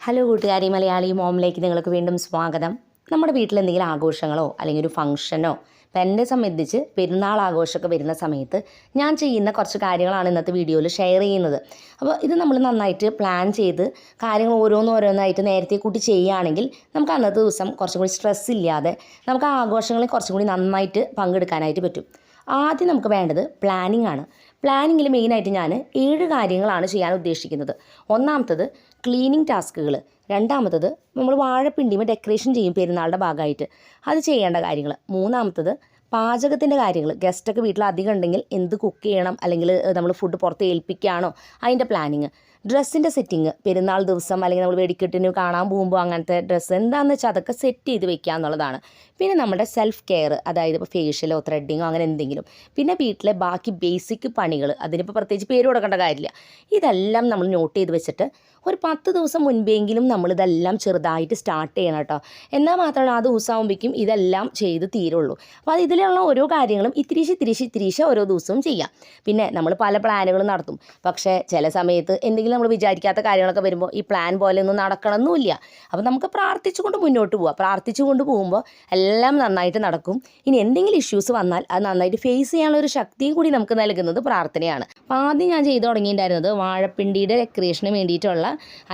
Hello കൂട്ടുകാരി, മലയാളി മോമിലേക്ക് നിങ്ങൾക്ക് വീണ്ടും സ്വാഗതം. നമ്മുടെ വീട്ടിൽ എന്തെങ്കിലും ആഘോഷങ്ങളോ അല്ലെങ്കിൽ ഒരു ഫംഗ്ഷനോ, ഇപ്പം എന്നെ സംബന്ധിച്ച് പെരുന്നാൾ ആഘോഷമൊക്കെ വരുന്ന സമയത്ത് ഞാൻ ചെയ്യുന്ന കുറച്ച് കാര്യങ്ങളാണ് ഇന്നത്തെ വീഡിയോയിൽ ഷെയർ ചെയ്യുന്നത്. അപ്പോൾ ഇത് നമ്മൾ നന്നായിട്ട് പ്ലാൻ ചെയ്ത് കാര്യങ്ങൾ ഓരോന്നോരോന്നായിട്ട് നേരത്തെ കൂട്ടി ചെയ്യുകയാണെങ്കിൽ നമുക്ക് അന്നത്തെ ദിവസം കുറച്ചും കൂടി സ്ട്രെസ് ഇല്ലാതെ നമുക്ക് ആ ആഘോഷങ്ങളിൽ കുറച്ചും കൂടി നന്നായിട്ട് പങ്കെടുക്കാനായിട്ട് പറ്റും. ആദ്യം നമുക്ക് വേണ്ടത് പ്ലാനിങ് ആണ്. പ്ലാനിങ്ങിൽ മെയിനായിട്ട് ഞാൻ 7 കാര്യങ്ങളാണ് ചെയ്യാൻ ഉദ്ദേശിക്കുന്നത്. ഒന്നാമത്തത് ക്ലീനിങ് ടാസ്കുകൾ. രണ്ടാമത്തത് നമ്മൾ വാഴപ്പിണ്ടിമ ഡെക്കറേഷൻ ചെയ്യും പെരുന്നാളുടെ ഭാഗമായിട്ട്, അത് ചെയ്യേണ്ട കാര്യങ്ങൾ. മൂന്നാമത്തത് പാചകത്തിൻ്റെ കാര്യങ്ങൾ. ഗസ്റ്റൊക്കെ വീട്ടിൽ അധികം ഉണ്ടെങ്കിൽ എന്ത് കുക്ക് ചെയ്യണം, അല്ലെങ്കിൽ നമ്മൾ ഫുഡ് പുറത്ത് ഏൽപ്പിക്കുകയാണോ അതിൻ്റെ പ്ലാനിങ്. ഡ്രസ്സിൻ്റെ സെറ്റിങ്, പെരുന്നാൾ ദിവസം അല്ലെങ്കിൽ നമ്മൾ വെടിക്കെട്ടിന് കാണാൻ പോകുമ്പോൾ അങ്ങനത്തെ ഡ്രസ്സ് എന്താണെന്ന് വെച്ചാൽ അതൊക്കെ സെറ്റ് ചെയ്ത് വെക്കുക എന്നുള്ളതാണ്. പിന്നെ നമ്മുടെ സെൽഫ് കെയർ, അതായത് ഇപ്പോൾ ഫേഷ്യലോ ത്രെഡിങ്ങോ അങ്ങനെ എന്തെങ്കിലും. പിന്നെ വീട്ടിലെ ബാക്കി ബേസിക് പണികൾ, അതിനിപ്പോൾ പ്രത്യേകിച്ച് പേര് കൊടുക്കേണ്ട കാര്യമില്ല. ഇതെല്ലാം നമ്മൾ നോട്ട് ചെയ്ത് വെച്ചിട്ട് ഒരു 10 ദിവസം മുൻപെങ്കിലും നമ്മളിതെല്ലാം ചെറുതായിട്ട് സ്റ്റാർട്ട് ചെയ്യണം കേട്ടോ. എന്നാൽ മാത്രമാണ് ആ ദിവസം ആകുമ്പോഴേക്കും ഇതെല്ലാം ചെയ്ത് തീരുള്ളൂ. അപ്പോൾ അത് ഇതിലുള്ള ഓരോ കാര്യങ്ങളും ഇത്തിരീശ് ഓരോ ദിവസവും ചെയ്യാം. പിന്നെ നമ്മൾ പല പ്ലാനുകളും നടത്തും. പക്ഷേ ചില സമയത്ത് എന്തെങ്കിലും നമ്മൾ വിചാരിക്കാത്ത കാര്യങ്ങളൊക്കെ വരുമ്പോൾ ഈ പ്ലാൻ പോലെ ഒന്നും നടക്കണമെന്നില്ല. അപ്പോൾ നമുക്ക് പ്രാർത്ഥിച്ചുകൊണ്ട് മുന്നോട്ട് പോവാം. പ്രാർത്ഥിച്ചുകൊണ്ട് പോകുമ്പോൾ എല്ലാം നന്നായിട്ട് നടക്കും. ഇനി എന്തെങ്കിലും ഇഷ്യൂസ് വന്നാൽ അത് നന്നായിട്ട് ഫേസ് ചെയ്യാനുള്ള ഒരു ശക്തിയും കൂടി നമുക്ക് നൽകുന്നത് പ്രാർത്ഥനയാണ്. അപ്പോൾ ആദ്യം ഞാൻ ചെയ്തു തുടങ്ങിയിട്ടുണ്ടായിരുന്നത് വാഴപ്പിണ്ടിയുടെ ഡെക്കറേഷന് വേണ്ടിയിട്ടുള്ള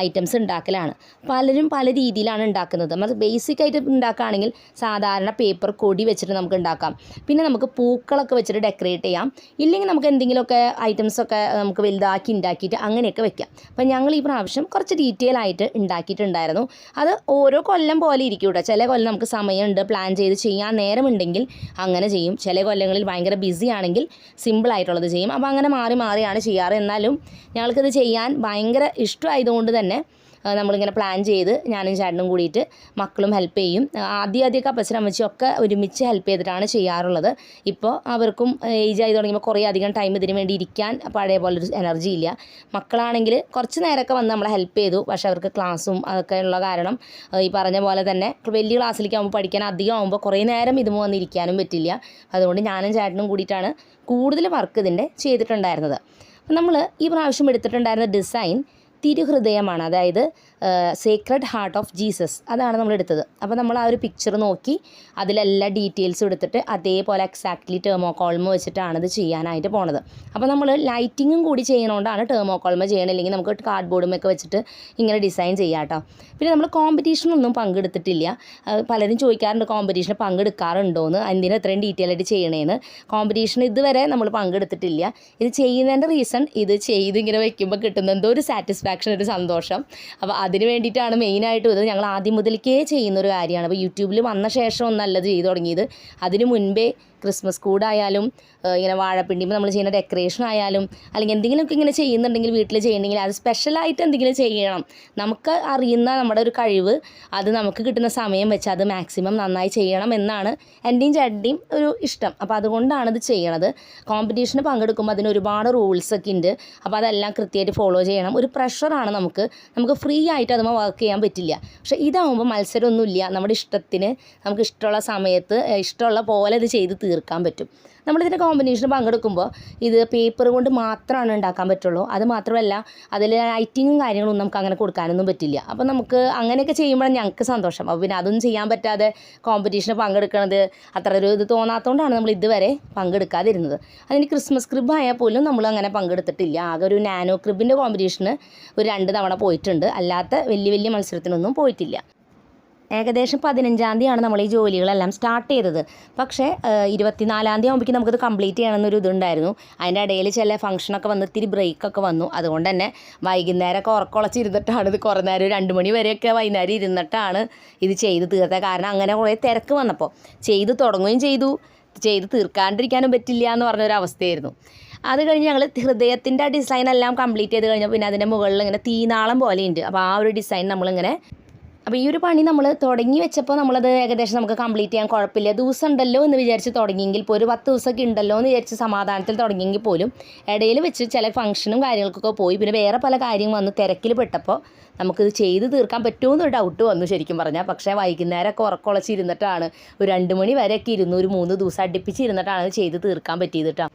ഐറ്റംസ് ഉണ്ടാക്കലാണ്. പലരും പല രീതിയിലാണ് ഉണ്ടാക്കുന്നത്. നമ്മൾ ബേസിക് ആയിട്ട് ഉണ്ടാക്കുകയാണെങ്കിൽ സാധാരണ പേപ്പർ കൊടി വെച്ചിട്ട് നമുക്ക് ഉണ്ടാക്കാം. പിന്നെ നമുക്ക് പൂക്കളൊക്കെ വെച്ചിട്ട് ഡെക്കറേറ്റ് ചെയ്യാം. ഇല്ലെങ്കിൽ നമുക്ക് എന്തെങ്കിലുമൊക്കെ ഐറ്റംസൊക്കെ നമുക്ക് വലുതാക്കി ഉണ്ടാക്കിയിട്ട് അങ്ങനെയൊക്കെ വെക്കാം. അപ്പം ഞങ്ങൾ ഈ പ്രാവശ്യം കുറച്ച് ഡീറ്റെയിൽ ആയിട്ട് ഉണ്ടാക്കിയിട്ടുണ്ടായിരുന്നു. അത് ഓരോ കൊല്ലം പോലെ ഇരിക്കും കേട്ടോ. ചില കൊല്ലം നമുക്ക് സമയമുണ്ട്, പ്ലാൻ ചെയ്ത് ചെയ്യാൻ നേരമുണ്ടെങ്കിൽ അങ്ങനെ ചെയ്യും. ചില കൊല്ലങ്ങളിൽ ഭയങ്കര ബിസി ആണെങ്കിൽ സിമ്പിളായിട്ടുള്ളത് ചെയ്യും. അപ്പോൾ അങ്ങനെ മാറി മാറിയാണ് ചെയ്യാറ്. എന്നാലും ഞങ്ങൾക്കിത് ചെയ്യാൻ ഭയങ്കര ഇഷ്ടമായതുകൊണ്ട് തന്നെ നമ്മളിങ്ങനെ പ്ലാൻ ചെയ്ത് ഞാനും ചേട്ടനും കൂടിയിട്ട് മക്കളും ഹെൽപ്പ് ചെയ്യും. ആദ്യമൊക്കെ അപ്പച്ചനും അമ്മച്ചിയൊക്കെ ഒരുമിച്ച് ഹെൽപ്പ് ചെയ്തിട്ടാണ് ചെയ്യാറുള്ളത്. ഇപ്പോൾ അവർക്കും ഏജ് ആയി തുടങ്ങിയപ്പോൾ കുറേ അധികം ടൈം ഇതിന് വേണ്ടി ഇരിക്കാൻ പഴയ പോലൊരു എനർജി ഇല്ല. മക്കളാണെങ്കിൽ കുറച്ച് നേരമൊക്കെ വന്ന് നമ്മളെ ഹെൽപ്പ് ചെയ്തു. പക്ഷേ അവർക്ക് ക്ലാസ്സും അതൊക്കെ ഉള്ള കാരണം ഈ പറഞ്ഞ പോലെ തന്നെ വലിയ ക്ലാസ്സിലേക്ക് ആകുമ്പോൾ പഠിക്കാൻ അധികം ആകുമ്പോൾ കുറേ നേരം ഇതുമോ വന്നിരിക്കാനും പറ്റില്ല. അതുകൊണ്ട് ഞാനും ചേട്ടനും കൂടിയിട്ടാണ് കൂടുതൽ വർക്ക് ഇതിൻ്റെ ചെയ്തിട്ടുണ്ടായിരുന്നത്. നമ്മൾ ഈ പ്രാവശ്യം എടുത്തിട്ടുണ്ടായിരുന്ന ഡിസൈൻ തിരുഹൃദയമാണ്, അതായത് സേക്രഡ് ഹാർട്ട് ഓഫ് ജീസസ്, അതാണ് നമ്മൾ എടുത്തത്. അപ്പോൾ നമ്മൾ ആ ഒരു പിക്ചർ നോക്കി അതിലെല്ലാ ഡീറ്റെയിൽസും എടുത്തിട്ട് അതേപോലെ എക്സാക്ട്ലി ടെർമോക്കോൾമ വെച്ചിട്ടാണ് ഇത് ചെയ്യാനായിട്ട് പോണത്. അപ്പോൾ നമ്മൾ ലൈറ്റിങ്ങും കൂടി ചെയ്യണോണ്ടാണ് ടെർമോക്കോൾമ ചെയ്യണം. അല്ലെങ്കിൽ നമുക്ക് കാർഡ് ബോർഡുമൊക്കെ വെച്ചിട്ട് ഇങ്ങനെ ഡിസൈൻ ചെയ്യാം കേട്ടോ. പിന്നെ നമ്മൾ കോമ്പറ്റീഷനൊന്നും പങ്കെടുത്തിട്ടില്ല. പലരും ചോദിക്കാറുണ്ട് കോമ്പറ്റീഷന് പങ്കെടുക്കാറുണ്ടോയെന്ന്, എന്തിനാ ഇത്രയും ഡീറ്റെയിൽ ആയിട്ട് ചെയ്യണേന്ന്. കോമ്പറ്റീഷൻ ഇതുവരെ നമ്മൾ പങ്കെടുത്തിട്ടില്ല. ഇത് ചെയ്യുന്നതിൻ്റെ റീസൺ, ഇത് ചെയ്ത് ഇങ്ങനെ വെക്കുമ്പോൾ കിട്ടുന്ന എന്തോ ഒരു സാറ്റിസ്ഫാക്ഷൻ, ഒരു സന്തോഷം. അപ്പോൾ അതിന് വേണ്ടിയിട്ടാണ് മെയിനായിട്ടും ഇത് ഞങ്ങൾ ആദ്യം മുതൽക്കേ ചെയ്യുന്നൊരു കാര്യമാണ്. അപ്പോൾ യൂട്യൂബിൽ വന്ന ശേഷം ഒന്നല്ല ഇത് ചെയ്ത് തുടങ്ങിയത്. അതിന് മുൻപേ ക്രിസ്മസ് കൂടായാലും ഇങ്ങനെ വാഴപ്പിണ്ടിമ്പോൾ നമ്മൾ ചെയ്യുന്ന ഡെക്കറേഷൻ ആയാലും അല്ലെങ്കിൽ എന്തെങ്കിലുമൊക്കെ ഇങ്ങനെ ചെയ്യുന്നുണ്ടെങ്കിൽ വീട്ടിൽ ചെയ്യണമെങ്കിൽ അത് സ്പെഷ്യലായിട്ട് എന്തെങ്കിലും ചെയ്യണം. നമുക്ക് അറിയുന്ന നമ്മുടെ ഒരു കഴിവ്, അത് നമുക്ക് കിട്ടുന്ന സമയം വെച്ച് അത് മാക്സിമം നന്നായി ചെയ്യണം എന്നാണ് എൻ്റെയും ചേട്ടൻ്റെയും ഒരു ഇഷ്ടം. അപ്പോൾ അതുകൊണ്ടാണ് ഇത് ചെയ്യണത്. കോമ്പറ്റീഷന് പങ്കെടുക്കുമ്പോൾ അതിന് ഒരുപാട് റൂൾസൊക്കെ ഉണ്ട്. അപ്പോൾ അതെല്ലാം കൃത്യമായിട്ട് ഫോളോ ചെയ്യണം. ഒരു പ്രഷറാണ് നമുക്ക് ഫ്രീ ആയിട്ട് അതുമ്പോൾ വർക്ക് ചെയ്യാൻ പറ്റില്ല. പക്ഷേ ഇതാവുമ്പോൾ മത്സരമൊന്നുമില്ല. നമ്മുടെ ഇഷ്ടത്തിന് നമുക്ക് ഇഷ്ടമുള്ള സമയത്ത് ഇഷ്ടമുള്ള പോലെ ഇത് ചെയ്ത് തീർക്കാൻ പറ്റും. നമ്മളിതിൻ്റെ കോമ്പിനേഷന് പങ്കെടുക്കുമ്പോൾ ഇത് പേപ്പർ കൊണ്ട് മാത്രമാണ് ഉണ്ടാക്കാൻ പറ്റുള്ളൂ. അത് മാത്രമല്ല അതിൽ ലൈറ്റിങ്ങും കാര്യങ്ങളൊന്നും നമുക്ക് അങ്ങനെ കൊടുക്കാനൊന്നും പറ്റില്ല. അപ്പോൾ നമുക്ക് അങ്ങനെയൊക്കെ ചെയ്യുമ്പോഴാണ് ഞങ്ങൾക്ക് സന്തോഷം. അപ്പോൾ പിന്നെ അതൊന്നും ചെയ്യാൻ പറ്റാതെ കോമ്പറ്റീഷന് പങ്കെടുക്കുന്നത് അത്ര ഒരു ഇത് തോന്നാത്തതുകൊണ്ടാണ് നമ്മൾ ഇതുവരെ പങ്കെടുക്കാതിരുന്നത്. അതിന് ക്രിസ്മസ് ക്രിബ് ആയാൽ പോലും നമ്മൾ അങ്ങനെ പങ്കെടുത്തിട്ടില്ല. ആകെ ഒരു നാനോ ക്രിബിൻ്റെ കോമ്പറ്റീഷന് ഒരു 2 തവണ പോയിട്ടുണ്ട്. അല്ലാത്ത വലിയ മത്സരത്തിനൊന്നും പോയിട്ടില്ല. ഏകദേശം 15-ാം തീയതിയാണ് നമ്മൾ ഈ ജോലികളെല്ലാം സ്റ്റാർട്ട് ചെയ്തത്. പക്ഷേ 24-ാം തീയതി ആകുമ്പോഴേക്കും നമുക്കത് കംപ്ലീറ്റ് ചെയ്യണമെന്നൊരു ഇതുണ്ടായിരുന്നു. അതിൻ്റെ ഇടയിൽ ചില ഫംഗ്ഷനൊക്കെ വന്ന് ഇത്തിരി ബ്രേക്കൊക്കെ വന്നു. അതുകൊണ്ട് തന്നെ വൈകുന്നേരമൊക്കെ ഉറക്കുളച്ചിരുന്നിട്ടാണ് ഇത് കുറേ നേരം 2 മണി വരെയൊക്കെ വൈകുന്നേരം ഇരുന്നിട്ടാണ് ഇത് ചെയ്ത് തീർത്തത്. കാരണം അങ്ങനെ കുറേ തിരക്ക് വന്നപ്പോൾ ചെയ്ത് തുടങ്ങുകയും ചെയ്ത് തീർക്കാണ്ടിരിക്കാനും പറ്റില്ല എന്ന് പറഞ്ഞൊരവസ്ഥയായിരുന്നു. അത് കഴിഞ്ഞ് ഞങ്ങൾ ഹൃദയത്തിൻ്റെ ഡിസൈൻ എല്ലാം കംപ്ലീറ്റ് ചെയ്ത് കഴിഞ്ഞപ്പോൾ പിന്നെ അതിൻ്റെ മുകളിൽ ഇങ്ങനെ തീനാളം പോലെയുണ്ട്. അപ്പോൾ ആ ഒരു ഡിസൈൻ നമ്മളിങ്ങനെ, അപ്പോൾ ഈ ഒരു പണി നമ്മൾ തുടങ്ങി വെച്ചപ്പോൾ നമ്മളത് ഏകദേശം നമുക്ക് കംപ്ലീറ്റ് ചെയ്യാൻ കുഴപ്പമില്ല. ദിവസം ഉണ്ടല്ലോ എന്ന് വിചാരിച്ച് തുടങ്ങിയെങ്കിൽ ഇപ്പോൾ ഒരു 10 ദിവസമൊക്കെ ഉണ്ടല്ലോ എന്ന് വിചാരിച്ച് സമാധാനത്തിൽ തുടങ്ങിയെങ്കിൽ പോലും ഇടയിൽ വെച്ച് ചില ഫംഗ്ഷനും കാര്യങ്ങൾക്കൊക്കെ പോയി പിന്നെ വേറെ പല കാര്യങ്ങൾ വന്ന് തിരക്കിൽ പെട്ടപ്പോൾ നമുക്കിത് ചെയ്ത് തീർക്കാൻ പറ്റുമെന്നൊരു ഡൗട്ട് വന്നു ശരിക്കും പറഞ്ഞാൽ. പക്ഷേ വൈകുന്നേരമൊക്കെ ഉറക്കുളച്ചിരുന്നിട്ടാണ് ഒരു 2 മണി വരെയൊക്കെ ഇരുന്നു, ഒരു 3 ദിവസം അടുപ്പിച്ചിരുന്നിട്ടാണ് ഇത് ചെയ്ത് തീർക്കാൻ പറ്റിയത് കേട്ടോ.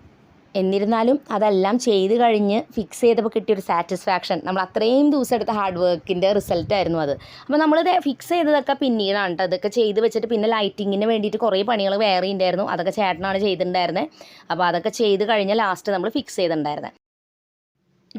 എന്നിരുന്നാലും അതെല്ലാം ചെയ്ത് കഴിഞ്ഞ് ഫിക്സ് ചെയ്തപ്പോൾ കിട്ടിയൊരു സാറ്റിസ്ഫാക്ഷൻ, നമ്മൾ അത്രയും ദിവസം എടുത്ത ഹാർഡ് വർക്കിൻ്റെ റിസൾട്ടായിരുന്നു അത്. അപ്പോൾ നമ്മളിത് ഫിക്സ് ചെയ്തതൊക്കെ പിന്നീടാണ് കേട്ടോ. അതൊക്കെ ചെയ്ത് വെച്ചിട്ട് പിന്നെ ലൈറ്റിങ്ങിന് വേണ്ടിയിട്ട് കുറേ പണികൾ വേറെ ഉണ്ടായിരുന്നു. അതൊക്കെ ചേട്ടനാണ് ചെയ്തിട്ടുണ്ടായിരുന്നത്. അപ്പോൾ അതൊക്കെ ചെയ്ത് കഴിഞ്ഞ് ലാസ്റ്റ് നമ്മൾ ഫിക്സ് ചെയ്തിട്ടുണ്ടായിരുന്നത്.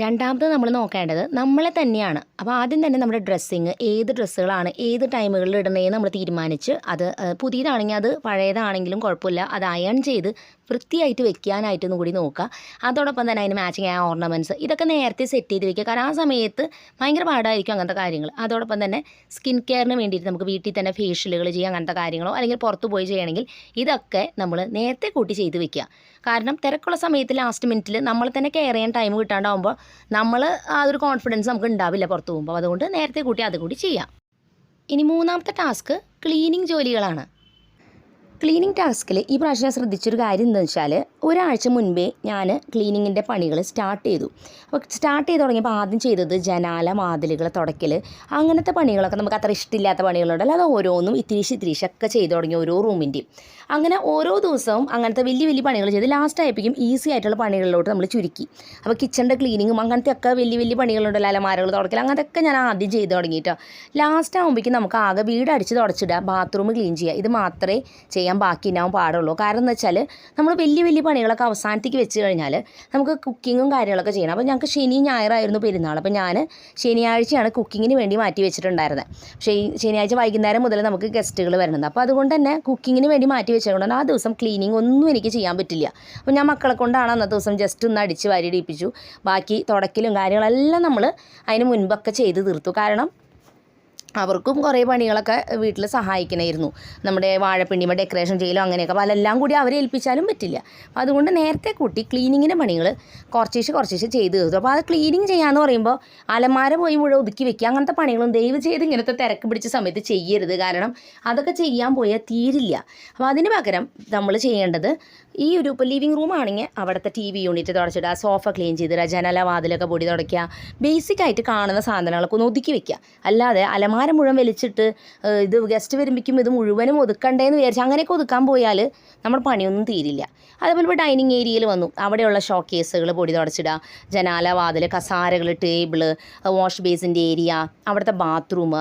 രണ്ടാമത് നമ്മൾ നോക്കേണ്ടത് നമ്മളെ തന്നെയാണ്. അപ്പോൾ ആദ്യം തന്നെ നമ്മുടെ ഡ്രസ്സിങ്, ഏത് ഡ്രസ്സുകളാണ് ഏത് ടൈമുകളിൽ ഇടണേന്ന് നമ്മൾ തീരുമാനിച്ച്, അത് പുതിയതാണെങ്കിൽ അത് പഴയതാണെങ്കിലും കുഴപ്പമില്ല, അത് അയൺ ചെയ്ത് വൃത്തിയായിട്ട് വെക്കാനായിട്ടൊന്നും കൂടി നോക്കുക. അതോടൊപ്പം തന്നെ അതിന് മാച്ചിങ് ആയ ഓർണമെൻറ്റ്സ് ഇതൊക്കെ നേരത്തെ സെറ്റ് ചെയ്ത് വെക്കുക. കാരണം ആ സമയത്ത് ഭയങ്കര പാടായിരിക്കും അങ്ങനത്തെ കാര്യങ്ങൾ. അതോടൊപ്പം തന്നെ സ്കിൻ കെയറിന് വേണ്ടിയിട്ട് നമുക്ക് വീട്ടിൽ തന്നെ ഫേഷ്യലുകൾ ചെയ്യുക, അങ്ങനത്തെ കാര്യങ്ങളോ അല്ലെങ്കിൽ പുറത്ത് പോയി ചെയ്യണമെങ്കിൽ ഇതൊക്കെ നമ്മൾ നേരത്തെ കൂട്ടി ചെയ്ത് വെക്കുക. കാരണം തിരക്കുള്ള സമയത്ത് ലാസ്റ്റ് മിനിറ്റിൽ നമ്മൾ തന്നെ കെയർ ചെയ്യാൻ ടൈം കിട്ടാണ്ടാവുമ്പോൾ നമ്മൾ ആ ഒരു കോൺഫിഡൻസ് നമുക്ക് ഉണ്ടാവില്ല പുറത്ത് പോകുമ്പോൾ. അതുകൊണ്ട് നേരത്തെ കൂട്ടി അതുകൂടി ചെയ്യാം. ഇനി മൂന്നാമത്തെ ടാസ്ക് ക്ലീനിങ് ജോലികളാണ്. ക്ലീനിങ് ടാസ്കിൽ ഈ പ്രാവശ്യം ഞാൻ ശ്രദ്ധിച്ചൊരു കാര്യം എന്താണെന്ന് വെച്ചാൽ, ഒരാഴ്ച മുൻപേ ഞാൻ ക്ലീനിങ്ങിൻ്റെ പണികൾ സ്റ്റാർട്ട് ചെയ്തു. അപ്പോൾ സ്റ്റാർട്ട് ചെയ്ത് തുടങ്ങിയപ്പോൾ ആദ്യം ചെയ്തത് ജനാല വാതിലുകൾ തുടയ്ക്കൽ, അങ്ങനത്തെ പണികളൊക്കെ നമുക്ക് അത്ര ഇഷ്ടമില്ലാത്ത പണികളുണ്ടല്ലോ, അത് ഓരോന്നും ഇത്തിരീശൊക്കെ ചെയ്ത് തുടങ്ങി ഓരോ റൂമിൻ്റെയും. അങ്ങനെ ഓരോ ദിവസവും അങ്ങനത്തെ വലിയ വലിയ പണികൾ ചെയ്ത് ലാസ്റ്റ് ആയപ്പോഴേക്കും ഈസി ആയിട്ടുള്ള പണികളിലോട്ട് നമ്മൾ ചുരുക്കി. അപ്പോൾ കിച്ചണിൻ്റെ ക്ലീനിങ്ങും അങ്ങനത്തെ ഒക്കെ വലിയ വലിയ പണികളുണ്ടല്ലോ, അലമാരകൾ തുടയ്ക്കൽ, അങ്ങനത്തെയൊക്കെ ഞാൻ ആദ്യം ചെയ്ത് തുടങ്ങിയിട്ടോ. ലാസ്റ്റ് ആകുമ്പോഴേക്കും നമുക്ക് ആകെ വീട് അടിച്ച് തുടച്ചിടുക, ബാത്റൂം ക്ലീൻ ചെയ്യുക, ഇത് മാത്രമേ ചെയ്യാൻ ബാക്കി ഉണ്ടാവാൻ പാടുള്ളൂ. കാരണം എന്ന് വെച്ചാൽ നമ്മൾ വലിയ വലിയ പണികളൊക്കെ അവസാനത്തേക്ക് വെച്ച് കഴിഞ്ഞാൽ നമുക്ക് കുക്കിങ്ങും കാര്യങ്ങളൊക്കെ ചെയ്യണം. അപ്പോൾ ഞങ്ങൾക്ക് ശനി ഞായറായിരുന്നു പെരുന്നാൾ. അപ്പോൾ ഞാൻ ശനിയാഴ്ചയാണ് കുക്കിങ്ങിന് വേണ്ടി മാറ്റി വെച്ചിട്ടുണ്ടായിരുന്നത്. പക്ഷേ ഈ ശനിയാഴ്ച വൈകുന്നേരം മുതൽ നമുക്ക് ഗസ്റ്റുകൾ വരുന്നത്. അപ്പോൾ അതുകൊണ്ട് തന്നെ കുക്കിങ്ങിന് വേണ്ടി മാറ്റി വെച്ചുകൊണ്ട് ആ ദിവസം ക്ലീനിങ് ഒന്നും എനിക്ക് ചെയ്യാൻ പറ്റില്ല. അപ്പോൾ ഞാൻ മക്കളെ കൊണ്ടാണ് അന്നത്തെ ദിവസം ജസ്റ്റ് ഒന്ന് അടിച്ച് വാരി ഇടിപ്പിച്ചു. ബാക്കി തുടക്കലും കാര്യങ്ങളെല്ലാം നമ്മൾ അതിന് മുൻപൊക്കെ ചെയ്ത് തീർത്തു. കാരണം അവർക്കും കുറേ പണികളൊക്കെ വീട്ടിൽ സഹായിക്കണമായിരുന്നു. നമ്മുടെ വാഴപ്പിണ്ടിമ ഡെക്കറേഷൻ ചെയ്യലും അങ്ങനെയൊക്കെ. അപ്പോൾ അതെല്ലാം കൂടി അവരെ ഏൽപ്പിച്ചാലും പറ്റില്ല. അപ്പോൾ അതുകൊണ്ട് നേരത്തെ കൂട്ടി ക്ലീനിങ്ങിൻ്റെ പണികൾ കുറച്ചേശ്ശെ ചെയ്ത് തീർത്തു. അപ്പോൾ അത് ക്ലീനിങ് ചെയ്യാമെന്ന് പറയുമ്പോൾ അലമാര പോയി മുഴുവൻ ഒതുക്കി വെക്കുക, അങ്ങനത്തെ പണികളും ദയവ് ചെയ്ത് ഇങ്ങനത്തെ തിരക്ക് പിടിച്ച സമയത്ത് ചെയ്യരുത്. കാരണം അതൊക്കെ ചെയ്യാൻ പോയാൽ തീരില്ല. അപ്പോൾ അതിന് പകരം നമ്മൾ ചെയ്യേണ്ടത്, ഈ ഒരു ഇപ്പോൾ ലിവിങ് റൂം ആണെങ്കിൽ അവിടുത്തെ TV യൂണിറ്റ് തുടച്ചിടുക, സോഫ ക്ലീൻ ചെയ്തിടുക, ജനല വാതിലൊക്കെ പൊടി തുടയ്ക്കുക, ബേസിക്കായിട്ട് കാണുന്ന സാധനങ്ങളൊക്കെ ഒന്ന് ഒതുക്കി വെക്കുക. അല്ലാതെ അലമാര മുഴുവൻ വലിച്ചിട്ട് ഇത് ഗസ്റ്റ് വരുമ്പോഴേക്കും ഇത് മുഴുവനും ഒതുക്കണ്ടേന്ന് വിചാരിച്ച് അങ്ങനെയൊക്കെ ഒതുക്കാൻ പോയാൽ നമ്മുടെ പണിയൊന്നും തീരില്ല. അതേപോലെ ഇപ്പോൾ ഡൈനിങ് ഏരിയയിൽ വന്നു, അവിടെയുള്ള ഷോ കേസുകൾ പൊടി തുടച്ചിടുക, ജനാല വാതിൽ, കസാരകൾ, ടേബിള്, വാഷ് ബേസിൻ്റെ ഏരിയ, അവിടുത്തെ ബാത്റൂം,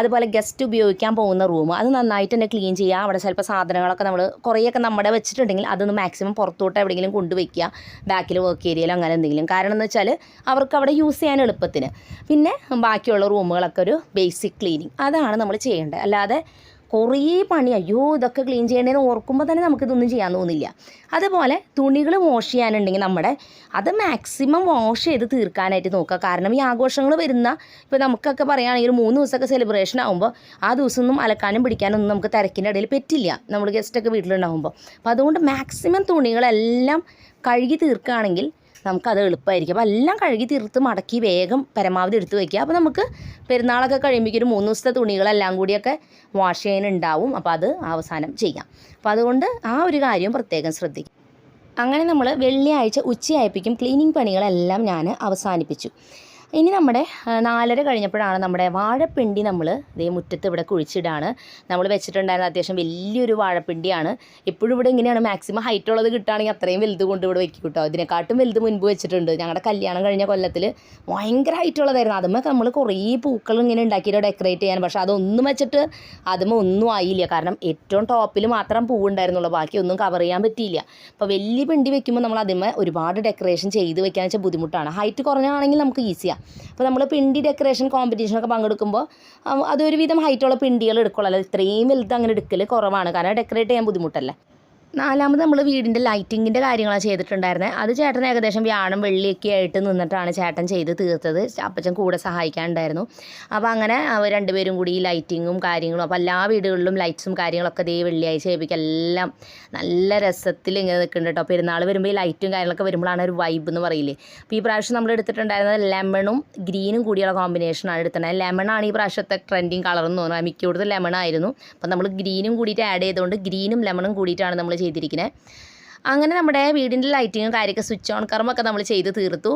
അതുപോലെ ഗസ്റ്റ് ഉപയോഗിക്കാൻ പോകുന്ന റൂം, അത് നന്നായിട്ട് തന്നെ ക്ലീൻ ചെയ്യുക. അവിടെ ചിലപ്പോൾ സാധനങ്ങളൊക്കെ നമ്മൾ കുറേയൊക്കെ നമ്മുടെ വെച്ചിട്ടുണ്ടെങ്കിൽ അതൊന്ന് മാക്സിമം പുറത്തോട്ട് എവിടെയെങ്കിലും കൊണ്ടുവയ്ക്കുക, ബാക്കിൽ വർക്ക് ഏരിയയിൽ അങ്ങനെ എന്തെങ്കിലും. കാരണം എന്ന് വെച്ചാൽ അവർക്ക് അവിടെ യൂസ് ചെയ്യാൻ എളുപ്പത്തിന്. പിന്നെ ബാക്കിയുള്ള റൂമുകളൊക്കെ ഒരു ബേസിക് ക്ലീനിങ്, അതാണ് നമ്മൾ ചെയ്യേണ്ടത്. അല്ലാതെ കുറേ പണി, അയ്യോ ഇതൊക്കെ ക്ലീൻ ചെയ്യേണ്ടതെന്ന് ഓർക്കുമ്പോൾ തന്നെ നമുക്കിതൊന്നും ചെയ്യാൻ തോന്നില്ല. അതുപോലെ തുണികൾ വാഷ് ചെയ്യാനുണ്ടെങ്കിൽ അത് മാക്സിമം വാഷ് ചെയ്ത് തീർക്കാനായിട്ട് നോക്കുക. കാരണം ഈ ആഘോഷങ്ങൾ വരുന്ന, ഇപ്പോൾ നമുക്കൊക്കെ പറയുകയാണെങ്കിൽ 3 ദിവസമൊക്കെ സെലിബ്രേഷൻ ആകുമ്പോൾ ആ ദിവസമൊന്നും അലക്കാനും പിടിക്കാനൊന്നും നമുക്ക് തിരക്കിൻ്റെ ഇടയിൽ പറ്റില്ല, നമ്മൾ ഗസ്റ്റൊക്കെ വീട്ടിലുണ്ടാകുമ്പോൾ. അപ്പോൾ അതുകൊണ്ട് മാക്സിമം തുണികളെല്ലാം കഴുകി തീർക്കുകയാണെങ്കിൽ നമുക്കത് എളുപ്പമായിരിക്കും. അപ്പോൾ എല്ലാം കഴുകി തീർത്ത് മടക്കി വേഗം പരമാവധി എടുത്ത് വയ്ക്കുക. അപ്പോൾ നമുക്ക് പെരുന്നാളൊക്കെ കഴിയുമ്പോഴേക്കും ഒരു 3 ദിവസത്തെ തുണികളെല്ലാം കൂടിയൊക്കെ വാഷ് ചെയ്യാനുണ്ടാവും. അപ്പോൾ അത് അവസാനം ചെയ്യാം. അപ്പോൾ അതുകൊണ്ട് ആ ഒരു കാര്യം പ്രത്യേകം ശ്രദ്ധിക്കും. അങ്ങനെ നമ്മൾ വെള്ളിയാഴ്ച ഉച്ചയായപ്പോഴേക്കും ക്ലീനിങ് പണികളെല്ലാം ഞാൻ അവസാനിപ്പിച്ചു. ഇനി നമ്മുടെ 4:30 കഴിഞ്ഞപ്പോഴാണ് നമ്മുടെ വാഴപ്പിണ്ടി നമ്മൾ ഇതേ മുറ്റത്ത് ഇവിടെ കുഴിച്ചിടാണ്. നമ്മൾ വെച്ചിട്ടുണ്ടായിരുന്ന അത്യാവശ്യം വലിയൊരു വാഴപ്പിണ്ടിയാണ്. എപ്പോഴും ഇവിടെ ഇങ്ങനെയാണ്, മാക്സിമം ഹൈറ്റ് ഉള്ളത് കിട്ടുകയാണെങ്കിൽ അത്രയും വലുത് കൊണ്ട് ഇവിടെ വെക്കും കേട്ടോ. ഇതിനെക്കാട്ടും വലുത് മുൻപ് വെച്ചിട്ടുണ്ട്. ഞങ്ങളുടെ കല്യാണം കഴിഞ്ഞ കൊല്ലത്തിൽ ഭയങ്കര ഹൈറ്റ് ഉള്ളതായിരുന്നു. അതുമ്മേ നമ്മൾ കുറേ പൂക്കൾ ഇങ്ങനെ ഉണ്ടാക്കിയിട്ട് ഡെക്കറേറ്റ് ചെയ്യാൻ, പക്ഷേ അതൊന്നും വെച്ചിട്ട് അതുമ്മേ ഒന്നും ആയില്ല. കാരണം ഏറ്റവും ടോപ്പിൽ മാത്രം പൂവുണ്ടായിരുന്നുള്ളൂ, ബാക്കി ഒന്നും കവർ ചെയ്യാൻ പറ്റിയില്ല. അപ്പോൾ വലിയ പിണ്ടി വെക്കുമ്പോൾ നമ്മൾ അതുമ്മേ ഒരുപാട് ഡെക്കറേഷൻ ചെയ്ത് വെക്കാന്ന് വെച്ചാൽ ബുദ്ധിമുട്ടാണ്. ഹൈറ്റ് കുറഞ്ഞാണെങ്കിൽ നമുക്ക് ഈസിയാണ്. അപ്പോൾ നമ്മൾ പിണ്ടി ഡെക്കറേഷൻ കോമ്പറ്റീഷനൊക്കെ പങ്കെടുക്കുമ്പോൾ അതൊരുവിധം ഹൈറ്റുള്ള പിണ്ടികൾ എടുക്കുള്ളൂ, ഇത്രയും വലുത് അങ്ങനെ എടുക്കൽ കുറവാണ്. കാരണം ഡെക്കറേറ്റ് ചെയ്യാൻ ബുദ്ധിമുട്ടല്ലേ. 4ാമത് നമ്മൾ വീടിൻ്റെ ലൈറ്റിങ്ങിൻ്റെ കാര്യങ്ങളാണ് ചെയ്തിട്ടുണ്ടായിരുന്നത്. അത് ചേട്ടൻ ഏകദേശം വ്യാഴം വെള്ളിയൊക്കെ ആയിട്ട് നിന്നിട്ടാണ് ചേട്ടൻ ചെയ്ത് തീർത്തത്. അപ്പച്ചൻ കൂടെ സഹായിക്കാനുണ്ടായിരുന്നു. അപ്പോൾ അങ്ങനെ അവർ രണ്ടുപേരും കൂടി ഈ ലൈറ്റിങ്ങും കാര്യങ്ങളും, അപ്പോൾ എല്ലാ വീടുകളിലും ലൈറ്റ്സും കാര്യങ്ങളൊക്കെ ദേ വെള്ളിയാഴ്ച ആയപ്പോഴേക്കും എല്ലാം നല്ല രസത്തിൽ ഇങ്ങനെ നിൽക്കുന്നുണ്ട് കേട്ടോ. പെരുന്നാൾ വരുമ്പോൾ ഈ ലൈറ്റും കാര്യങ്ങളൊക്കെ വരുമ്പോഴാണ് ഒരു വൈബ് എന്ന് പറയില്ലേ. അപ്പോൾ ഈ പ്രാവശ്യം നമ്മൾ എടുത്തിട്ടുണ്ടായിരുന്നത് ലെമണും ഗ്രീനും കൂടിയുള്ള കോമ്പിനേഷനാണ് എടുത്തിട്ടുണ്ടായത്. ലെമണാണ് ഈ പ്രാവശ്യത്തെ ട്രെൻഡിങ് കളർ എന്ന് പറഞ്ഞാൽ, മിക്ക കൂടുതൽ ലെമണായിരുന്നു. അപ്പോൾ നമ്മൾ ഗ്രീനും കൂടിയിട്ട് ആഡ് ചെയ്തുകൊണ്ട് ഗ്രീനും ലെമണും കൂടിയിട്ടാണ് നമ്മൾ ചെയ്തിരിക്കുന്നത്. അങ്ങനെ നമ്മുടെ വീടിൻ്റെ ലൈറ്റിങ്ങും കാര്യമൊക്കെ സ്വിച്ച് ഓൺ കർമ്മൊക്കെ നമ്മൾ ചെയ്ത് തീർത്തു.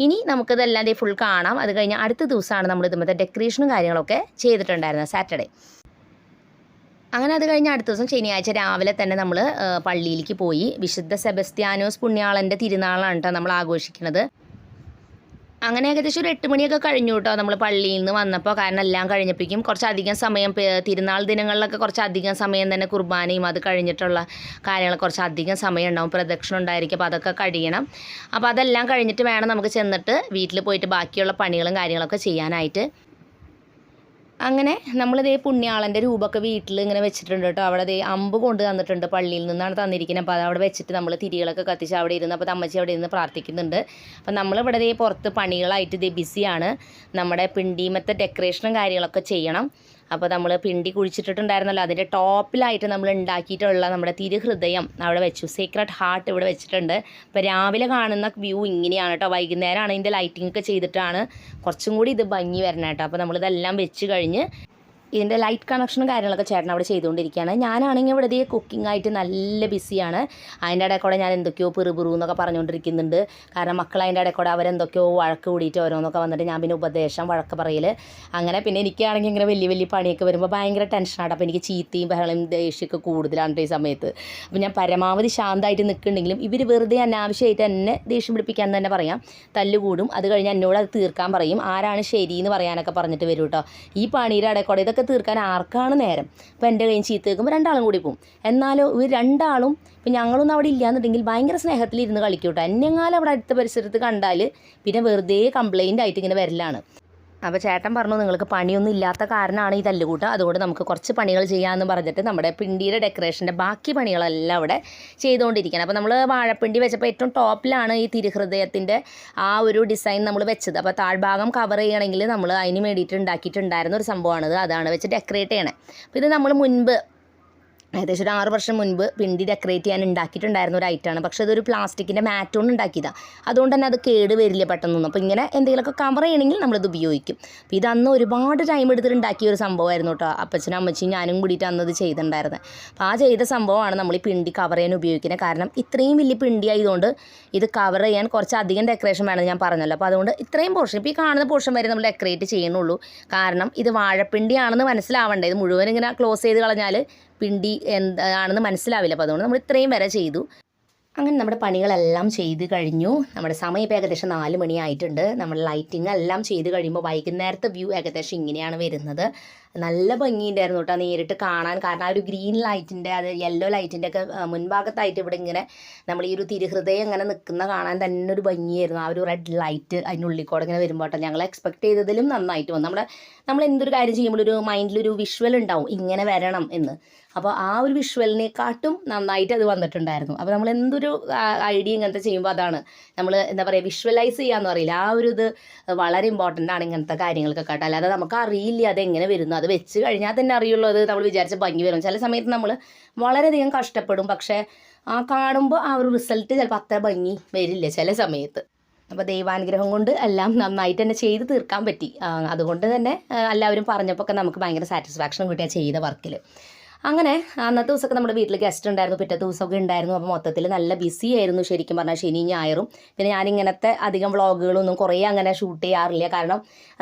ഇനി നമുക്കിതെല്ലാം ഫുൾ കാണാം. അത് കഴിഞ്ഞ് അടുത്ത ദിവസമാണ് നമ്മൾ ഇതുമത്തെ ഡെക്കറേഷനും കാര്യങ്ങളൊക്കെ ചെയ്തിട്ടുണ്ടായിരുന്നത്, സാറ്റർഡേ. അങ്ങനെ അത് കഴിഞ്ഞ് അടുത്ത ദിവസം ശനിയാഴ്ച രാവിലെ തന്നെ നമ്മൾ പള്ളിയിലേക്ക് പോയി. വിശുദ്ധ സെബസ്ത്യാനോസ് പുണ്യാളൻ്റെ തിരുനാളാണ് കേട്ടോ നമ്മൾ ആഘോഷിക്കുന്നത്. അങ്ങനെ ഏകദേശം ഒരു 8 മണിയൊക്കെ കഴിഞ്ഞു കേട്ടോ നമ്മൾ പള്ളിയിൽ നിന്ന് വന്നപ്പോൾ. കാരണം എല്ലാം കഴിഞ്ഞപ്പോഴേക്കും കുറച്ചധികം സമയം തിരുനാൾ ദിനങ്ങളിലൊക്കെ കുറച്ചധികം സമയം തന്നെ കുർബാനയും അത് കഴിഞ്ഞിട്ടുള്ള കാര്യങ്ങൾ കുറച്ചധികം സമയം ഉണ്ടാവും, പ്രദക്ഷിണം ഉണ്ടായിരിക്കും. അപ്പോൾ അതൊക്കെ കഴിയണം. അപ്പോൾ അതെല്ലാം കഴിഞ്ഞിട്ട് വേണം നമുക്ക് ചെന്നിട്ട് വീട്ടിൽ പോയിട്ട് ബാക്കിയുള്ള പണികളും കാര്യങ്ങളൊക്കെ ചെയ്യാനായിട്ട്. അങ്ങനെ നമ്മളിതേ പുണ്യാളൻ്റെ രൂപമൊക്കെ വീട്ടിൽ ഇങ്ങനെ വെച്ചിട്ടുണ്ട് കേട്ടോ. അവിടെ ദേ അമ്പ് കൊണ്ട് തന്നിട്ടുണ്ട്, പള്ളിയിൽ നിന്നാണ് തന്നിരിക്കുന്നത്. അപ്പോൾ അതവിടെ വെച്ചിട്ട് നമ്മൾ തിരികളൊക്കെ കത്തിച്ച് അവിടെ ഇരുന്ന്, അപ്പോൾ അമ്മച്ചി അവിടെ ഇരുന്ന് പ്രാർത്ഥിക്കുന്നുണ്ട്. അപ്പോൾ നമ്മളിവിടെ ദേ പുറത്ത് പണികളായിട്ട് ദേ ബിസിയാണ്. നമ്മുടെ പിണ്ടീമത്തെ ഡെക്കറേഷനും കാര്യങ്ങളൊക്കെ ചെയ്യണം. അപ്പോൾ നമ്മൾ പിണ്ടി കുഴിച്ചിട്ടുണ്ടായിരുന്നല്ലോ, അതിൻ്റെ ടോപ്പിലായിട്ട് നമ്മൾ ഉണ്ടാക്കിയിട്ടുള്ള നമ്മുടെ തിരുഹൃദയം അവിടെ വെച്ചു. സീക്രട്ട് ഹാർട്ട് ഇവിടെ വെച്ചിട്ടുണ്ട്. അപ്പോൾ രാവിലെ കാണുന്ന വ്യൂ ഇങ്ങനെയാണ് കേട്ടോ. വൈകുന്നേരമാണ് ഇതിൻ്റെ ലൈറ്റിംഗ് ഒക്കെ ചെയ്തിട്ടാണ് കുറച്ചും കൂടി ഇത് ഭംഗി വരണം കേട്ടോ. അപ്പോൾ നമ്മളിതെല്ലാം വെച്ച് കഴിഞ്ഞ് ഇതിൻ്റെ ലൈറ്റ് കണക്ഷനും കാര്യങ്ങളൊക്കെ ചേട്ടൻ അവിടെ ചെയ്തുകൊണ്ടിരിക്കുകയാണ്. ഞാനാണെങ്കിൽ ഇവിടെ ഇതേ കുക്കിംഗ് ആയിട്ട് നല്ല ബിസിയാണ്. അതിൻ്റെ ഇടയിൽ കൂടെ ഞാൻ എന്തൊക്കെയോ പിറുപിറു എന്നൊക്കെ പറഞ്ഞുകൊണ്ടിരിക്കുന്നുണ്ട്. കാരണം മക്കൾ അതിൻ്റെ ഇടയിൽ കൂടെ അവരെന്തൊക്കെയോ വഴക്ക് കൂടിയിട്ട് ഓരോന്നൊക്കെ വന്നിട്ട് ഞാൻ പിന്നെ ഉപദേശം വഴക്ക് പറയൽ അങ്ങനെ. പിന്നെ എനിക്കാണെങ്കിൽ ഇങ്ങനെ വലിയ വലിയ പണിയൊക്കെ വരുമ്പോൾ ഭയങ്കര ടെൻഷനാണ്. അപ്പോൾ എനിക്ക് ചീത്തയും ബഹളം ദേഷ്യമൊക്കെ കൂടുതലാണ് ഈ സമയത്ത്. അപ്പോൾ ഞാൻ പരമാവധി ശാന്തമായിട്ട് നിൽക്കുന്നുണ്ടെങ്കിലും ഇവർ വെറുതെ അനാവശ്യമായിട്ട് എന്നെ ദേഷ്യം പിടിപ്പിക്കാൻ തന്നെ പറയാം, തല്ലുകൂടും. അത് കഴിഞ്ഞ് എന്നോട് അത് തീർക്കാൻ പറയും, ആരാണ് ശരിയെന്ന് പറയാനൊക്കെ പറഞ്ഞിട്ട് വരും കേട്ടോ. ഈ പണിയുടെ ഇടയിൽ കൂടെ ഇതൊക്കെ തീർക്കാൻ ആർക്കാണ് നേരം? അപ്പോൾ എൻ്റെ കയ്യിൽ ചീത്ത കേൾക്കുമ്പോൾ രണ്ടാളും കൂടി പോകും. എന്നാലോ ഇവർ രണ്ടാളും ഇപ്പം ഞങ്ങളൊന്നും അവിടെ ഇല്ലയെന്നുണ്ടെങ്കിൽ ഭയങ്കര സ്നേഹത്തിലിരുന്ന് കളിക്കും കേട്ടോ. എന്നെങ്ങാലും അവിടെ അടുത്ത പരിസരത്ത് കണ്ടാൽ പിന്നെ വെറുതെ കംപ്ലൈൻ്റ് ആയിട്ട് ഇങ്ങനെ വരലാണ്. അപ്പോൾ ചേട്ടൻ പറഞ്ഞു, നിങ്ങൾക്ക് പണിയൊന്നും ഇല്ലാത്ത കാരണമാണ് ഈ തല്ലുകൂട്ടം, അതുകൊണ്ട് നമുക്ക് കുറച്ച് പണികൾ ചെയ്യാമെന്ന് പറഞ്ഞിട്ട് നമ്മുടെ പിണ്ടിയുടെ ഡെക്കറേഷൻ്റെ ബാക്കി പണികളെല്ലാം അവിടെ ചെയ്തുകൊണ്ടിരിക്കുകയാണ്. അപ്പോൾ നമ്മൾ വാഴപ്പിണ്ടി വെച്ചപ്പോൾ ഏറ്റവും ടോപ്പിലാണ് ഈ തിരുഹൃദയത്തിൻ്റെ ആ ഒരു ഡിസൈൻ നമ്മൾ വെച്ചത്. അപ്പോൾ താഴ്ഭാഗം കവർ ചെയ്യണമെങ്കിൽ നമ്മൾ അതിന് വേണ്ടിയിട്ട് ഉണ്ടാക്കിയിട്ടുണ്ടായിരുന്ന ഒരു സംഭവമാണിത്. അതാണ് വെച്ച് ഡെക്കറേറ്റ് ചെയ്യണേ. അപ്പോൾ ഇത് നമ്മൾ മുൻപ് ഏകദേശം ഒരു 6 വർഷം മുൻപ് പിണ്ടി ഡെക്കറേറ്റ് ചെയ്യാൻ ഉണ്ടാക്കിയിട്ടുണ്ടായിരുന്ന ഒരു ഐറ്റമാണ്. പക്ഷേ അതൊരു പ്ലാസ്റ്റിക്കിൻ്റെ മാറ്റ് കൊണ്ട് ഉണ്ടാക്കിയതാണ്. അതുകൊണ്ട് തന്നെ അത് കേട് വരില്ല പെട്ടെന്നൊന്നും. അപ്പോൾ ഇങ്ങനെ എന്തെങ്കിലുമൊക്കെ കവർ ചെയ്യണമെങ്കിൽ നമ്മളിത് ഉപയോഗിക്കും. അപ്പോൾ ഇതന്ന് ഒരുപാട് ടൈം എടുത്തിട്ട് ഉണ്ടാക്കിയ ഒരു സംഭവമായിരുന്നു കേട്ടോ. അപ്പച്ചനും അമ്മച്ചിയും ഞാനും കൂടിയിട്ട് അന്നത് ചെയ്തിട്ടുണ്ടായിരുന്നത്. അപ്പോൾ ആ ചെയ്ത സംഭവമാണ് നമ്മൾ ഈ പിണ്ടി കവർ ചെയ്യാൻ ഉപയോഗിക്കുന്നത്. കാരണം ഇത്രയും വലിയ പിണ്ടി ആയതുകൊണ്ട് ഇത് കവർ ചെയ്യാൻ കുറച്ചധികം ഡെക്കറേഷൻ വേണമെന്ന് ഞാൻ പറഞ്ഞല്ലോ. അപ്പോൾ അതുകൊണ്ട് ഇത്രയും പോർഷൻ, ഇപ്പോൾ ഈ കാണുന്ന പോർഷൻ വരെ നമ്മൾ ഡെക്കറേറ്റ് ചെയ്യുന്നുള്ളൂ. കാരണം ഇത് വാഴപ്പിണ്ടിയാണെന്ന് മനസ്സിലാവണ്ടേ. ഇത് മുഴുവൻ ഇങ്ങനെ ക്ലോസ് ചെയ്ത് കളഞ്ഞാൽ പിണ്ടി എന്താണെന്ന് മനസ്സിലാവില്ല. അപ്പോൾ അതുകൊണ്ട് നമ്മൾ ഇത്രയും വരെ ചെയ്തു. അങ്ങനെ നമ്മുടെ പണികളെല്ലാം ചെയ്ത് കഴിഞ്ഞു. നമ്മുടെ സമയം ഇപ്പോൾ ഏകദേശം 4 മണിയായിട്ടുണ്ട്. നമ്മൾ ലൈറ്റിംഗ് എല്ലാം ചെയ്ത് കഴിയുമ്പോൾ വൈകുന്നേരത്തെ വ്യൂ ഏകദേശം ഇങ്ങനെയാണ് വരുന്നത്. നല്ല ഭംഗിയുണ്ടായിരുന്നു കേട്ടോ നേരിട്ട് കാണാൻ. കാരണം ആ ഒരു ഗ്രീൻ ലൈറ്റിൻ്റെ അത് യെല്ലോ ലൈറ്റിൻ്റെ ഒക്കെ മുൻഭാഗത്തായിട്ട് ഇവിടെ ഇങ്ങനെ നമ്മൾ ഈ ഒരു തിരുഹൃദയം ഇങ്ങനെ നിൽക്കുന്ന കാണാൻ തന്നെ ഒരു ഭംഗിയായിരുന്നു. ആ ഒരു റെഡ് ലൈറ്റ് അതിനുള്ളിൽ കൂടെ ഇങ്ങനെ വരുമ്പോൾ കേട്ടോ ഞങ്ങൾ എക്സ്പെക്ട് ചെയ്തതിലും നന്നായിട്ട് വന്നു. നമ്മൾ എന്തൊരു കാര്യം ചെയ്യുമ്പോൾ ഒരു മൈൻഡിലൊരു വിഷ്വൽ ഉണ്ടാവും ഇങ്ങനെ വരണം എന്ന്. അപ്പോൾ ആ ഒരു വിഷ്വലിനെക്കാട്ടും നന്നായിട്ട് അത് വന്നിട്ടുണ്ടായിരുന്നു. അപ്പോൾ നമ്മൾ എന്തൊരു ഐഡിയ ഇങ്ങനത്തെ ചെയ്യുമ്പോൾ അതാണ് നമ്മൾ എന്താ പറയുക വിഷ്വലൈസ് ചെയ്യാമെന്ന് അറിയില്ല. ആ ഒരു ഇത് വളരെ ഇമ്പോർട്ടൻ്റ് ആണ് ഇങ്ങനത്തെ കാര്യങ്ങൾക്കൊക്കെ കേട്ടോ. അല്ലാതെ നമുക്ക് അറിയില്ല അതെങ്ങനെ വരുന്നു. അത് വെച്ച് കഴിഞ്ഞാൽ തന്നെ അറിയുള്ളൂ അത് നമ്മൾ വിചാരിച്ച ഭംഗി വരും. ചില സമയത്ത് നമ്മൾ വളരെയധികം കഷ്ടപ്പെടും, പക്ഷേ കാണുമ്പോൾ ആ ഒരു റിസൾട്ട് ചിലപ്പോൾ അത്ര ഭംഗി വരില്ല ചില സമയത്ത്. അപ്പോൾ ദൈവാനുഗ്രഹം കൊണ്ട് എല്ലാം നന്നായിട്ട് തന്നെ ചെയ്ത് തീർക്കാൻ പറ്റി. അതുകൊണ്ട് തന്നെ എല്ലാവരും പറഞ്ഞപ്പോൾ ഒക്കെ നമുക്ക് ഭയങ്കര സാറ്റിസ്ഫാക്ഷൻ കിട്ടിയ ചെയ്ത വർക്കിൽ. അങ്ങനെ അന്നത്തെ ദിവസമൊക്കെ നമ്മുടെ വീട്ടിൽ ഗസ്റ്റ് ഉണ്ടായിരുന്നു, പിറ്റേ ദിവസമൊക്കെ ഉണ്ടായിരുന്നു. അപ്പോൾ മൊത്തത്തിൽ നല്ല ബിസി ആയിരുന്നു ശരിക്കും പറഞ്ഞാൽ ശനിയും ഞായറും. പിന്നെ ഞാനിങ്ങനത്തെ അധികം വ്ളോഗുകളൊന്നും കുറേ അങ്ങനെ ഷൂട്ട് ചെയ്യാറില്ല. കാരണം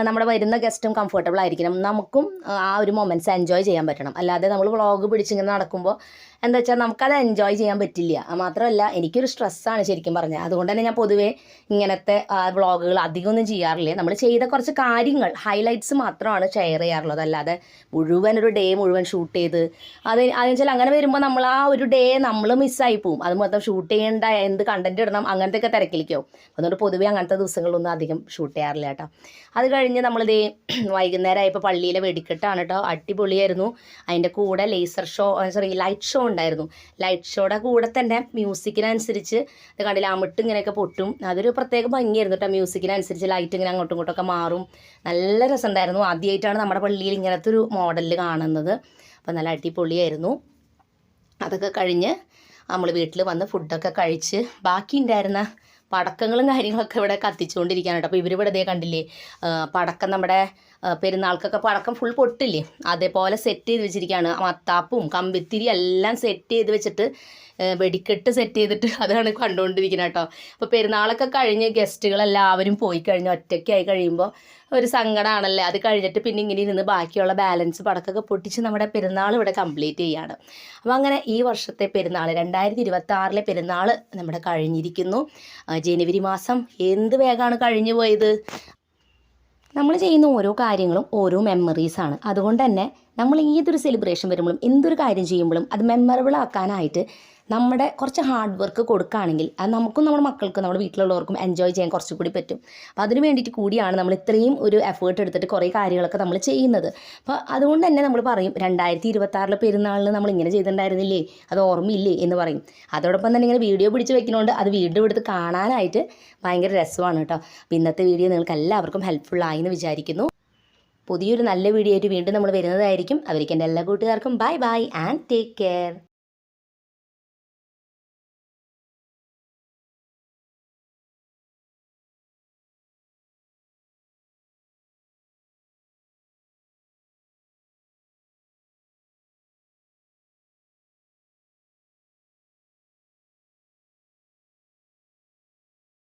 നമ്മുടെ വരുന്ന ഗസ്റ്റും കംഫർട്ടബിൾ ആയിരിക്കണം, നമുക്കും ആ ഒരു മൊമെൻറ്റ്സ് എൻജോയ് ചെയ്യാൻ പറ്റണം. അല്ലാതെ നമ്മൾ വ്ളോഗ് പിടിച്ചിങ്ങനെ നടക്കുമ്പോൾ എന്താ വെച്ചാൽ നമുക്കത് എൻജോയ് ചെയ്യാൻ പറ്റില്ല. മാത്രമല്ല എനിക്കൊരു സ്ട്രെസ്സാണ് ശരിക്കും പറഞ്ഞാൽ. അതുകൊണ്ട് തന്നെ ഞാൻ പൊതുവേ ഇങ്ങനത്തെ വ്ളോഗുകൾ അധികമൊന്നും ചെയ്യാറില്ല. നമ്മൾ ചെയ്ത കുറച്ച് കാര്യങ്ങൾ ഹൈലൈറ്റ്സ് മാത്രമാണ് ഷെയർ ചെയ്യാറുള്ളത്. അല്ലാതെ മുഴുവൻ ഒരു ഡേ മുഴുവൻ ഷൂട്ട് ചെയ്ത് അതെന്ന് വെച്ചാൽ അങ്ങനെ വരുമ്പോൾ നമ്മൾ ആ ഒരു ഡേ നമ്മൾ മിസ്സായി പോവും. അത് മൊത്തം ഷൂട്ട് ചെയ്യേണ്ട എന്ത് കണ്ടൻറ്റ് ഇടണം അങ്ങനത്തെയൊക്കെ തിരക്കിലേക്കാവും. അതുകൊണ്ട് പൊതുവേ അങ്ങനത്തെ ദിവസങ്ങളൊന്നും അധികം ഷൂട്ട് ചെയ്യാറില്ല കേട്ടോ. അത് കഴിഞ്ഞ് നമ്മളിത് വൈകുന്നേരം ആയപ്പോൾ പള്ളിയിലെ വെടിക്കെട്ടാണ് കേട്ടോ. അടിപൊളിയായിരുന്നു. അതിൻ്റെ കൂടെ ലൈറ്റ് ഷോ ഉണ്ടായിരുന്നു. ലൈറ്റ് ഷോയുടെ കൂടെ തന്നെ മ്യൂസിക്കിനനുസരിച്ച് ഇത് കണ്ടില്ല അമിട്ട് ഇങ്ങനെയൊക്കെ പൊട്ടും. അതൊരു പ്രത്യേക ഭംഗിയായിരുന്നു കേട്ടോ. മ്യൂസിക്കിനനുസരിച്ച് ലൈറ്റ് ഇങ്ങനെ അങ്ങോട്ടും ഇങ്ങോട്ടൊക്കെ മാറും. നല്ല രസമുണ്ടായിരുന്നു. ആദ്യമായിട്ടാണ് നമ്മുടെ പള്ളിയിൽ ഇങ്ങനത്തെ ഒരു മോഡലിൽ കാണുന്നത്. അപ്പോൾ നല്ല അടിപൊളിയായിരുന്നു. അതൊക്കെ കഴിഞ്ഞ് നമ്മൾ വീട്ടിൽ വന്ന് ഫുഡൊക്കെ കഴിച്ച് ബാക്കി ഉണ്ടായിരുന്ന പടക്കങ്ങളും കാര്യങ്ങളൊക്കെ ഇവിടെ കത്തിച്ചുകൊണ്ടിരിക്കുകയാണ് കേട്ടോ. അപ്പോൾ ഇവരിവിടെ ഇതേ കണ്ടില്ലേ പടക്കം നമ്മുടെ പെരുന്നാൾക്കൊക്കെ പടക്കം ഫുൾ പൊട്ടില്ലേ, അതേപോലെ സെറ്റ് ചെയ്ത് വെച്ചിരിക്കുകയാണ്. മത്താപ്പും കമ്പിത്തിരി എല്ലാം സെറ്റ് ചെയ്ത് വെച്ചിട്ട് വെടിക്കെട്ട് സെറ്റ് ചെയ്തിട്ട് അതാണ് കണ്ടുകൊണ്ടിരിക്കുന്നത് കേട്ടോ. അപ്പോൾ പെരുന്നാളൊക്കെ കഴിഞ്ഞ് ഗസ്റ്റുകളെല്ലാവരും പോയി കഴിഞ്ഞ് ഒറ്റയ്ക്കായി കഴിയുമ്പോൾ ഒരു സങ്കടമാണല്ലേ. അത് കഴിഞ്ഞിട്ട് പിന്നെ ഇങ്ങനെ ഇരുന്ന് ബാക്കിയുള്ള ബാലൻസ് പടക്കൊക്കെ പൊട്ടിച്ച് നമ്മുടെ പെരുന്നാൾ ഇവിടെ കംപ്ലീറ്റ് ചെയ്യുകയാണ്. അപ്പോൾ അങ്ങനെ ഈ വർഷത്തെ പെരുന്നാൾ 2026 പെരുന്നാൾ നമ്മുടെ കഴിഞ്ഞിരിക്കുന്നു. ജനുവരി മാസം എന്ത് വേഗമാണ് കഴിഞ്ഞു പോയത്. നമ്മൾ ചെയ്യുന്ന ഓരോ കാര്യങ്ങളും ഓരോ മെമ്മറീസാണ്. അതുകൊണ്ട് തന്നെ നമ്മൾ ഏതൊരു സെലിബ്രേഷൻ വരുമ്പോഴും എന്തൊരു കാര്യം ചെയ്യുമ്പോഴും അത് മെമ്മറബിൾ ആക്കാനായിട്ട് നമ്മുടെ കുറച്ച് ഹാർഡ് വർക്ക് കൊടുക്കുകയാണെങ്കിൽ അത് നമുക്കും നമ്മുടെ മക്കൾക്കും നമ്മുടെ വീട്ടിലുള്ളവർക്കും എൻജോയ് ചെയ്യാൻ കുറച്ചുകൂടി പറ്റും. അപ്പോൾ അതിന് വേണ്ടിയിട്ട് കൂടിയാണ് നമ്മൾ ഇത്രയും ഒരു എഫേർട്ട് എടുത്തിട്ട് കുറേ കാര്യങ്ങളൊക്കെ നമ്മൾ ചെയ്യുന്നത്. അപ്പോൾ അതുകൊണ്ട് തന്നെ നമ്മൾ പറയും 2026 പെരുന്നാളിന് നമ്മൾ ഇങ്ങനെ ചെയ്തിട്ടുണ്ടായിരുന്നില്ലേ, അത് ഓർമ്മയില്ലേ എന്ന് പറയും. അതോടൊപ്പം തന്നെ ഇങ്ങനെ വീഡിയോ പിടിച്ച് വെക്കുന്നതുകൊണ്ട് അത് വീണ്ടും എടുത്ത് കാണാനായിട്ട് ഭയങ്കര രസമാണ് കേട്ടോ. അപ്പോൾ ഇന്നത്തെ വീഡിയോ നിങ്ങൾക്ക് എല്ലാവർക്കും ഹെൽപ്ഫുള്ളായി എന്ന് വിചാരിക്കുന്നു. പുതിയൊരു നല്ല വീഡിയോ ആയിട്ട് വീണ്ടും നമ്മൾ വരുന്നതായിരിക്കും. അവർക്ക് എൻ്റെ എല്ലാ കൂട്ടുകാർക്കും bye bye and take care.